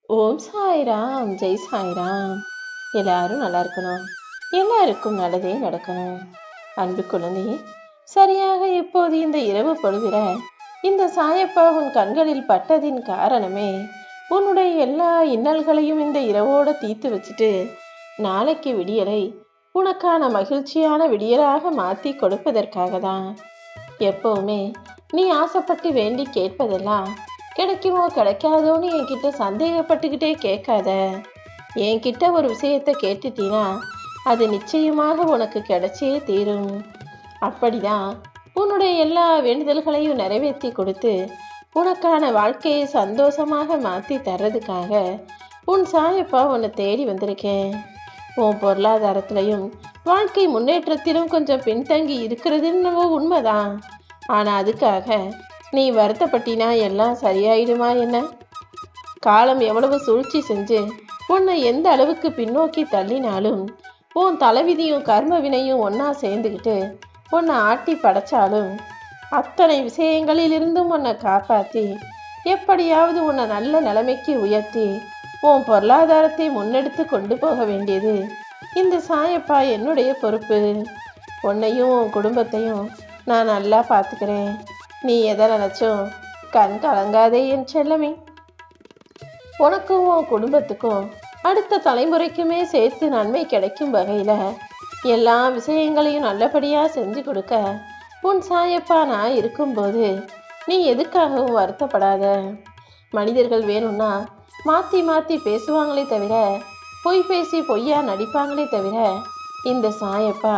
ஓம் சாய்ராம், ஜெய் சாய்ராம். எல்லாரும் நல்லா இருக்கணும். எல்லாருக்கும் நல்லதே நடக்கணும். அன்பு குழந்தையே, சரியாக இப்போது இந்த இரவு பொழுதுல இந்த சாயப்பா உன் கண்களில் பட்டதின் காரணமே உன்னுடைய எல்லா இன்னல்களையும் இந்த இரவோட தீர்த்து வச்சுட்டு நாளைக்கு விடியலை உனக்கான மகிழ்ச்சியான விடியலாக மாற்றி கொடுப்பதற்காக தான். எப்பவுமே நீ ஆசைப்பட்டு வேண்டி கேட்பதெல்லாம் கிடைக்குமோ கிடைக்காதோன்னு என்கிட்ட சந்தேகப்பட்டுக்கிட்டே கேட்காத. என்கிட்ட ஒரு விஷயத்த கேட்டுட்டீன்னா அது நிச்சயமாக உனக்கு கிடைச்சே தீரும். அப்படிதான் உன்னுடைய எல்லா வேண்டுதல்களையும் நிறைவேற்றி கொடுத்து உனக்கான வாழ்க்கையை சந்தோஷமாக மாற்றி தர்றதுக்காக உன் சாயப்பா உன்னை தேடி வந்திருக்கேன். உன் பொருளாதாரத்திலையும் வாழ்க்கை முன்னேற்றத்திலும் கொஞ்சம் பின்தங்கி இருக்கிறதுன்னு உண்மைதான். ஆனால் அதுக்காக நீ வருத்தப்பட்டினா எல்லாம் சரியாயிடுமா என்ன? காலம் எவ்வளவு சூழ்ச்சி செஞ்சு உன்னை எந்த அளவுக்கு பின்னோக்கி தள்ளினாலும் உன் தலைவிதியும் கர்ம வினையும் ஒன்றா சேர்ந்துக்கிட்டு உன்னை ஆட்டி படைச்சாலும் அத்தனை விஷயங்களிலிருந்தும் உன்னை காப்பாற்றி எப்படியாவது உன்னை நல்ல நிலைமைக்கு உயர்த்தி உன் பொருளாதாரத்தை முன்னெடுத்து கொண்டு போக வேண்டியது இந்த சாயப்பா என்னுடைய பொறுப்பு. உன்னையும் உன் குடும்பத்தையும் நான் நல்லா பார்த்துக்கிறேன். நீ எதை நினச்சும் கண் கலங்காதே என் செல்லமே. உனக்கும் உன் குடும்பத்துக்கும் அடுத்த தலைமுறைக்குமே சேர்த்து நன்மை கிடைக்கும் வகையில் எல்லா விஷயங்களையும் நல்லபடியாக செஞ்சு கொடுக்க உன் சாயப்பா நான் இருக்கும்போது நீ எதுக்காகவும் வருத்தப்படாத. மனிதர்கள் வேணும்னா மாற்றி மாற்றி பேசுவாங்களே தவிர பொய் பேசி பொய்யா நடிப்பாங்களே தவிர இந்த சாயப்பா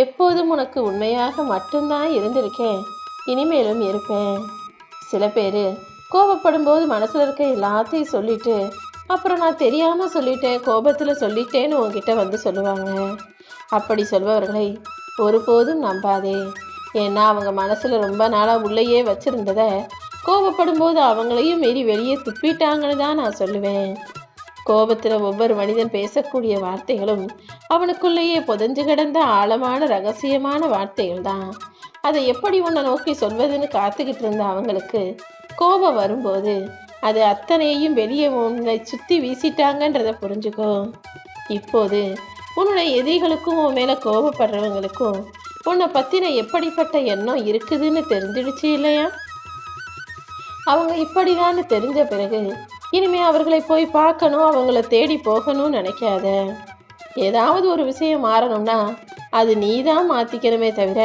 எப்போதும் உனக்கு உண்மையாக மட்டும்தான் இருந்திருக்கேன், இனிமேலும் இருப்பேன். சில பேர் கோபப்படும் போது மனசில் இருக்க எல்லாத்தையும் சொல்லிட்டு அப்புறம் நான் தெரியாமல் சொல்லிட்டேன், கோபத்தில் சொல்லிட்டேன்னு உங்ககிட்ட வந்து சொல்லுவாங்க. அப்படி சொல்பவர்களை ஒருபோதும் நம்பாதே. ஏன்னா அவங்க மனசில் ரொம்ப நாளாக உள்ளேயே வச்சுருந்ததை கோபப்படும் போது அவங்களையும் மீறி வெளியே துப்பிட்டாங்கன்னு தான் நான் சொல்லுவேன். கோபத்தில் ஒவ்வொரு மனிதன் பேசக்கூடிய வார்த்தைகளும் அவனுக்குள்ளேயே புதைஞ்சு கிடந்த ஆழமான ரகசியமான வார்த்தைகள் தான். அதை எப்படி உன்னை நோக்கி சொல்வதுன்னு காத்துக்கிட்டு இருந்த அவங்களுக்கு கோபம் வரும்போது அது அத்தனையும் வெளியே உன்னை சுற்றி வீசிட்டாங்கன்றதை புரிஞ்சுக்கோ. இப்போது உன்னுடைய எதிரிகளுக்கும் உன் மேலே கோபப்படுறவங்களுக்கும் உன்னை பற்றின எப்படிப்பட்ட எண்ணம் இருக்குதுன்னு தெரிஞ்சிடுச்சு இல்லையா? அவங்க இப்படிதான்னு தெரிஞ்ச பிறகு இனிமே அவர்களை போய் பார்க்கணும், அவங்கள தேடி போகணும்னு நினைக்காத. ஏதாவது ஒரு விஷயம் மாறணும்னா அது நீ தான் மாற்றிக்கணுமே தவிர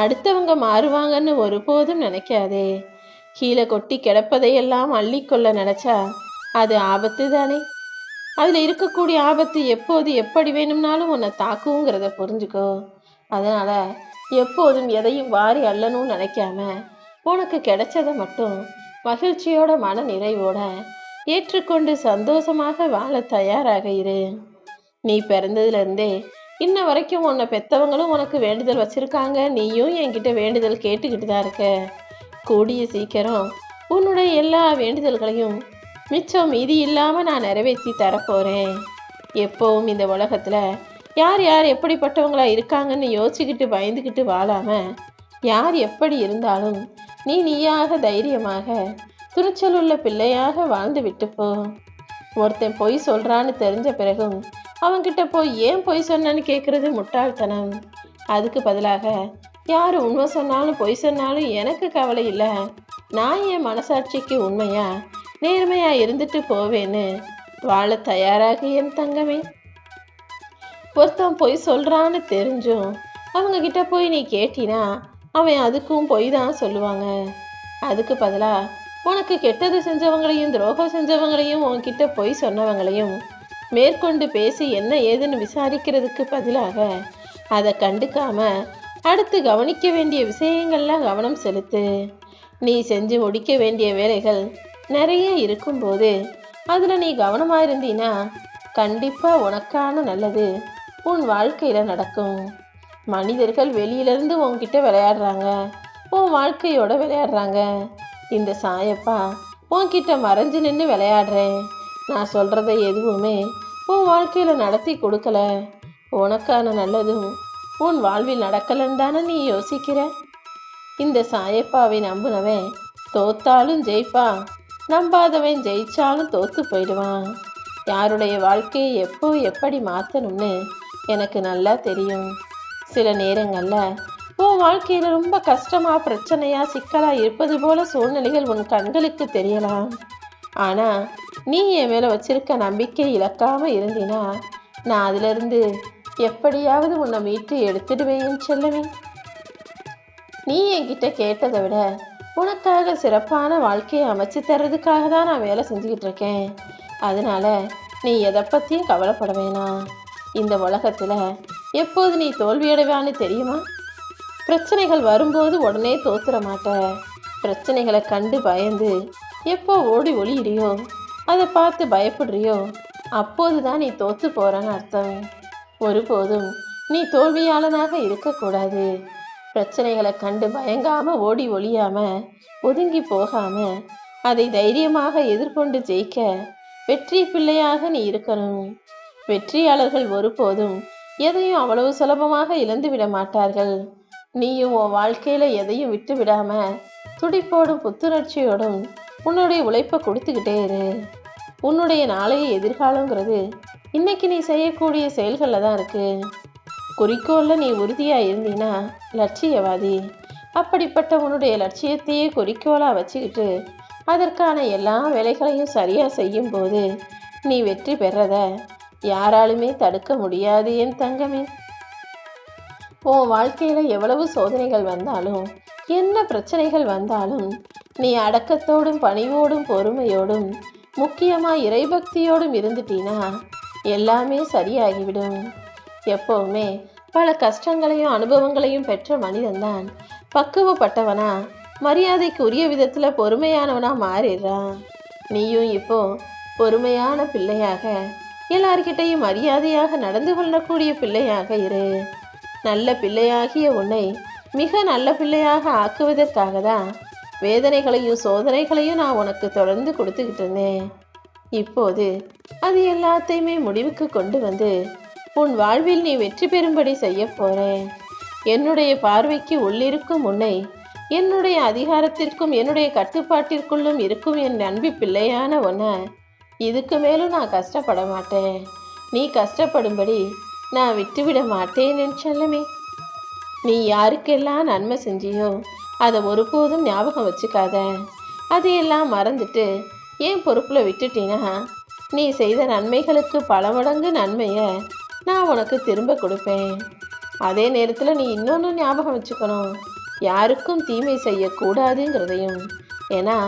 அடுத்தவங்க மாறுவாங்கன்னு ஒருபோதும் நினைக்காதே. கீழே கொட்டி கிடப்பதையெல்லாம் அள்ளிக்கொள்ள நினச்சா அது ஆபத்து தானே. அதில் இருக்கக்கூடிய ஆபத்து எப்போது எப்படி வேணும்னாலும் உன்னை தாக்குங்கிறத புரிஞ்சுக்கோ. அதனால் எப்போதும் எதையும் வாரி அள்ளணும்னு நினைக்காம உனக்கு கிடைச்சதை மட்டும் மகிழ்ச்சியோட மன நிறைவோட ஏற்றுக்கொண்டு சந்தோஷமாக வாழ தயாராக இரு. நீ பிறந்ததுலேருந்தே இன்ன வரைக்கும் உன்னை பெற்றவங்களும் உனக்கு வேண்டுதல் வச்சுருக்காங்க, நீயும் என்கிட்ட வேண்டுதல் கேட்டுக்கிட்டு தான் இருக்க. கூடிய சீக்கிரம் உன்னுடைய எல்லா வேண்டுதல்களையும் மிச்சம் மீதி இல்லாமல் நான் நிறைவேற்றி தரப்போகிறேன். எப்போவும் இந்த உலகத்தில் யார் யார் எப்படிப்பட்டவங்களா இருக்காங்கன்னு யோசிச்சுக்கிட்டு பயந்துக்கிட்டு வாழாமல் யார் எப்படி இருந்தாலும் நீ நீயாக தைரியமாக துணிச்சலுள்ள பிள்ளையாக வாழ்ந்து விட்டு போ. ஒருத்தன் பொய் சொல்கிறான்னு தெரிஞ்ச பிறகும் அவன்கிட்ட போய் ஏன் பொய் சொன்னேன்னு கேட்குறது முட்டாள்தனம். அதுக்கு பதிலாக யார் உண்மை சொன்னாலும் பொய் சொன்னாலும் எனக்கு கவலை இல்லை, நான் என் மனசாட்சிக்கு உண்மையா நேர்மையா இருந்துட்டு போவேன்னு வாழ தயாராக என் தங்கமே. ஒருத்தன் பொய் சொல்கிறான்னு தெரிஞ்சும் அவங்க கிட்ட போய் நீ கேட்டினா அவன் அதுக்கும் பொய் தான் சொல்லுவாங்க. அதுக்கு பதிலாக உனக்கு கெட்டது செஞ்சவங்களையும் துரோகம் செஞ்சவங்களையும் உன்கிட்ட பொய் சொன்னவங்களையும் மேற்கொண்டு பேசி என்ன ஏதுன்னு விசாரிக்கிறதுக்கு பதிலாக அதை கண்டுக்காம அடுத்து கவனிக்க வேண்டிய விஷயங்கள்லாம் கவனம் செலுத்து. நீ செஞ்சு முடிக்க வேண்டிய வேலைகள் நிறைய இருக்கும்போது அதில் நீ கவனமாக இருந்தீன்னா கண்டிப்பாக உனக்கான நல்லது உன் வாழ்க்கையில் நடக்கும். மனிதர்கள் வெளியிலேருந்து உன்கிட்ட விளையாடுறாங்க, உன் வாழ்க்கையோட விளையாடுறாங்க. இந்த சாயப்பா உன்கிட்ட மறைஞ்சு நின்று விளையாடுறேன். நான் சொல்கிறத எதுவுமே உன் வாழ்க்கையில் நடத்தி கொடுக்கல. உனக்கான நல்லதும் உன் வாழ்வில் நடக்கலன்னு தானே நீ யோசிக்கிற. இந்த சாயப்பாவை நம்புனவன் தோத்தாலும் ஜெயிப்பா, நம்பாதவன் ஜெயிச்சாலும் தோத்து போயிடுவான். யாருடைய வாழ்க்கையை எப்போ எப்படி மாற்றணும்னு எனக்கு நல்லா தெரியும். சில நேரங்கள்ல உன் வாழ்க்கையில ரொம்ப கஷ்டமா பிரச்சனையா சிக்கலா இருப்பது போல சூழ்நிலைகள் உன் கண்களுக்கு தெரியலாம். ஆனா நீ என் மேல வச்சிருக்க நம்பிக்கை இழக்காம இருந்தினா நான் அதுல இருந்து எப்படியாவது உன்னை மீட்டு எடுத்துடுவேன் செல்லவே. நீ என்கிட்ட கேட்டதை விட உனக்காக சிறப்பான வாழ்க்கையை அமைச்சு தர்றதுக்காக தான் நான் வேலை செஞ்சுக்கிட்டு இருக்கேன். அதனால நீ எதை பற்றியும் கவலைப்பட வேணாம். இந்த உலகத்தில் எப்போது நீ தோல்வியடைவான்னு தெரியுமா? பிரச்சனைகள் வரும்போது உடனே தோத்துற மாட்ட. பிரச்சனைகளை கண்டு பயந்து எப்போ ஓடி ஒளியிறியோ, அதை பார்த்து பயப்படுறியோ, அப்போது தான் நீ தோத்து போறன்னு அர்த்தம். ஒருபோதும் நீ தோல்வியாளனாக இருக்கக்கூடாது. பிரச்சனைகளை கண்டு பயங்காம ஓடி ஒளியாம ஒதுங்கி போகாம அதை தைரியமாக எதிர்கொண்டு ஜெயிக்க வெற்றி பிள்ளையாக நீ இருக்கணும். வெற்றியாளர்கள் ஒருபோதும் எதையும் அவ்வளவு சுலபமாக இழந்து விட மாட்டார்கள். நீயும் உன் வாழ்க்கையில எதையும் விட்டு விடாம துடிப்போடும் புத்துணர்ச்சியோடும் உன்னுடைய உழைப்பை கொடுத்துக்கிட்டே இரு. உன்னுடைய நாளைய எதிர்காலங்கிறது இன்னைக்கு நீ செய்யக்கூடிய செயல்களில் தான் இருக்கு. குறிக்கோள்ல நீ உறுதியா இருந்தீன்னா லட்சியவாதி. அப்படிப்பட்ட உன்னுடைய லட்சியத்தையே குறிக்கோளா வச்சுக்கிட்டு அதற்கான எல்லா வேலைகளையும் சரியா செய்யும் போது நீ வெற்றி பெறத யாராலுமே தடுக்க முடியாது என் தங்கமே. உன் வாழ்க்கையில எவ்வளவு சோதனைகள் வந்தாலும் என்ன பிரச்சனைகள் வந்தாலும் நீ அடக்கத்தோடும் பணிவோடும் பொறுமையோடும் முக்கியமா இறைபக்தியோடும் இருந்துட்டீனா எல்லாமே சரியாகிவிடும். எப்பவுமே பல கஷ்டங்களையும் அனுபவங்களையும் பெற்ற மனிதன்தான் பக்குவப்பட்டவனா மரியாதைக்கு உரிய விதத்துல பொறுமையானவனா மாறிடுறான். நீயும் இப்போ பொறுமையான பிள்ளையாக எல்லார்கிட்டையும் மரியாதையாக நடந்து கொள்ளக்கூடிய பிள்ளையாக இரு. நல்ல பிள்ளையாகிய உன்னை மிக நல்ல பிள்ளையாக ஆக்குவதற்காக தான் வேதனைகளையும் சோதனைகளையும் நான் உனக்கு தொடர்ந்து கொடுத்துக்கிட்டு இருந்தேன். இப்போது அது எல்லாத்தையுமே முடிவுக்கு கொண்டு வந்து உன் வாழ்வில் நீ வெற்றி பெறும்படி செய்ய போறேன். என்னுடைய பார்வைக்கு உள்ளிருக்கும் உன்னை என்னுடைய அதிகாரத்திற்கும் என்னுடைய கட்டுப்பாட்டிற்குள்ளும் இருக்கும் என் அன்பு பிள்ளையான உன்னை இதுக்கு மேலும் நான் கஷ்டப்பட மாட்டேன். நீ கஷ்டப்படும்படி நான் விட்டுவிட மாட்டேன் என் செல்லமே. நீ யாருக்கெல்லாம் நன்மை செஞ்சியோ அதை ஒருபோதும் ஞாபகம் வச்சுக்காத. அதையெல்லாம் மறந்துட்டு ஏன் பொறுப்பில் விட்டுட்டீனா நீ செய்த நன்மைகளுக்கு பல மடங்கு நன்மையை நான் உனக்கு திரும்ப கொடுப்பேன். அதே நேரத்தில் நீ இன்னொன்று ஞாபகம் வச்சுக்கணும், யாருக்கும் தீமை செய்யக்கூடாதுங்கிறதையும். ஏன்னா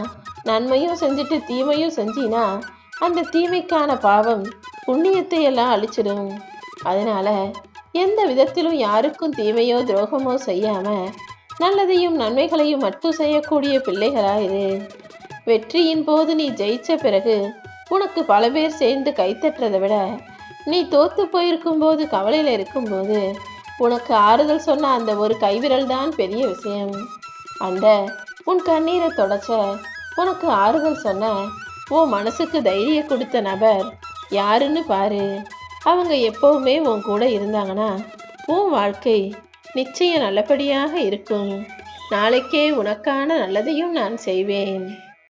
நன்மையும் செஞ்சுட்டு தீமையும் செஞ்சினா அந்த தீமைக்கான பாவம் புண்ணியத்தை எல்லாம் அழிச்சிடும். அதனால எந்த விதத்திலும் யாருக்கும் தீமையோ துரோகமோ செய்யாம நல்லதையும் நன்மைகளையும் மட்டும் செய்யக்கூடிய பிள்ளைகளாயிரு. வெற்றியின் போது நீ ஜெயிச்ச பிறகு உனக்கு பல பேர் சேர்ந்து கைத்தட்டுறதை விட நீ தோத்து போயிருக்கும் போது கவலையில் இருக்கும்போது உனக்கு ஆறுதல் சொன்ன அந்த ஒரு கைவிரல் தான் பெரிய விஷயம். அந்த உன் கண்ணீரை தொடச்ச உனக்கு ஆறுதல் சொன்ன உன் மனசுக்கு தைரியம் கொடுத்த நபர் யாருன்னு பாரு. அவங்க எப்பவுமே உன் கூட இருந்தாங்கன்னா உன் வாழ்க்கை நிச்சயம் நல்லபடியாக இருக்கும். நாளைக்கே உனக்கான நல்லதையும் நான் செய்வேன்.